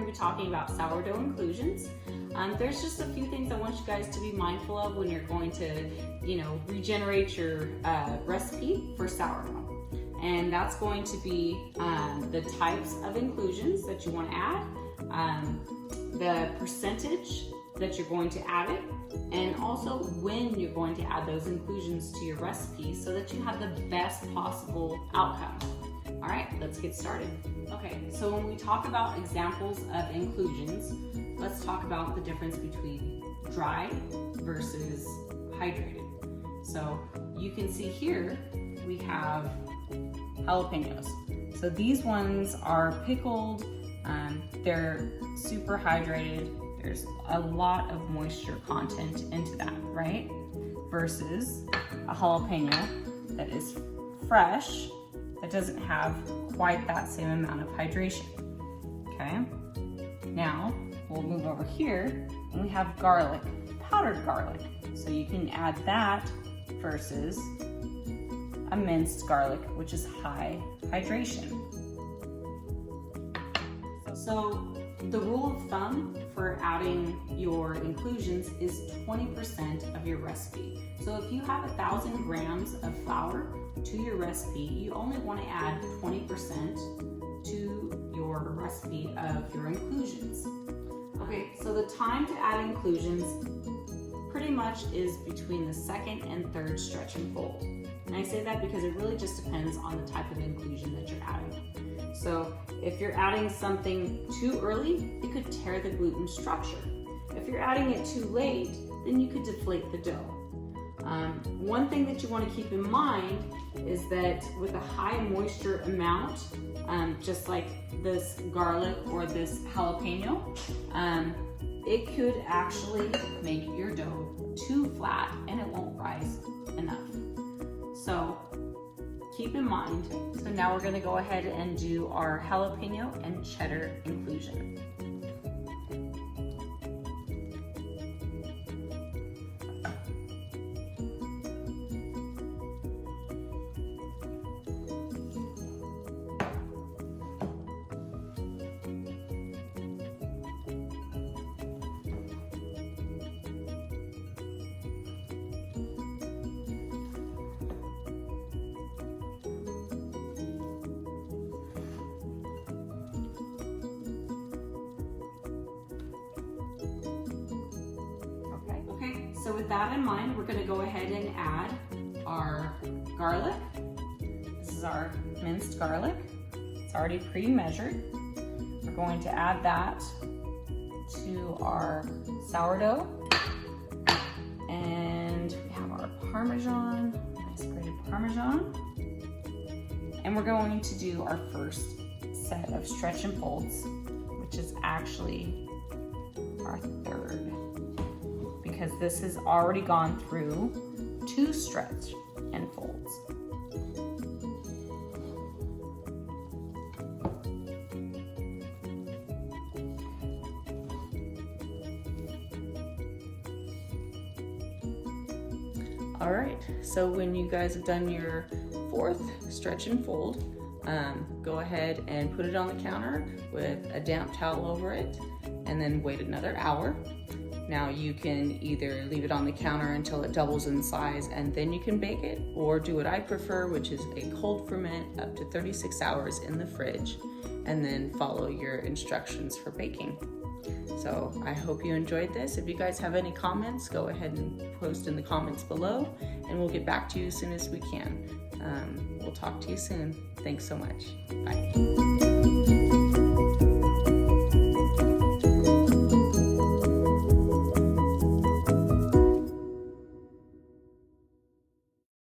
going to be talking about sourdough inclusions. There's just a few things I want you guys to be mindful of when you're going to, regenerate your recipe for sourdough. And that's going to be the types of inclusions that you want to add, the percentage that you're going to add it, and also when you're going to add those inclusions to your recipe so that you have the best possible outcome. All right, let's get started. Okay, so when we talk about examples of inclusions, let's talk about the difference between dry versus hydrated. So you can see here we have jalapenos. So these ones are pickled, they're super hydrated. There's a lot of moisture content into that, right? Versus a jalapeno that is fresh, that doesn't have quite that same amount of hydration, okay? Now, we'll move over here and we have garlic, powdered garlic. So you can add that versus a minced garlic, which is high hydration. So the rule of thumb for adding your inclusions is 20% of your recipe. So if you have 1,000 grams of flour to your recipe, you only want to add 20% to your recipe of your inclusions. Okay, so the time to add inclusions pretty much is between the second and third stretch and fold. And I say that because it really just depends on the type of inclusion that you're adding. So if you're adding something too early, it could tear the gluten structure. If you're adding it too late, then you could deflate the dough. One thing that you want to keep in mind is that with a high moisture amount, just like this garlic or this jalapeno, it could actually make your dough too flat and it won't rise enough. So keep in mind. So now we're going to go ahead and do our jalapeno and cheddar inclusion. So with that in mind, we're going to go ahead and add our garlic. This is our minced garlic. It's already pre-measured. We're going to add that to our sourdough. And we have our Parmesan, nice grated Parmesan. And we're going to do our first set of stretch and folds, which is actually our third, because this has already gone through 2 stretch and folds. All right, so when you guys have done your 4th stretch and fold, go ahead and put it on the counter with a damp towel over it and then wait another hour. Now you can either leave it on the counter until it doubles in size and then you can bake it, or do what I prefer, which is a cold ferment up to 36 hours in the fridge, and then follow your instructions for baking. So I hope you enjoyed this. If you guys have any comments, go ahead and post in the comments below and we'll get back to you as soon as we can. We'll talk to you soon. Thanks so much. Bye.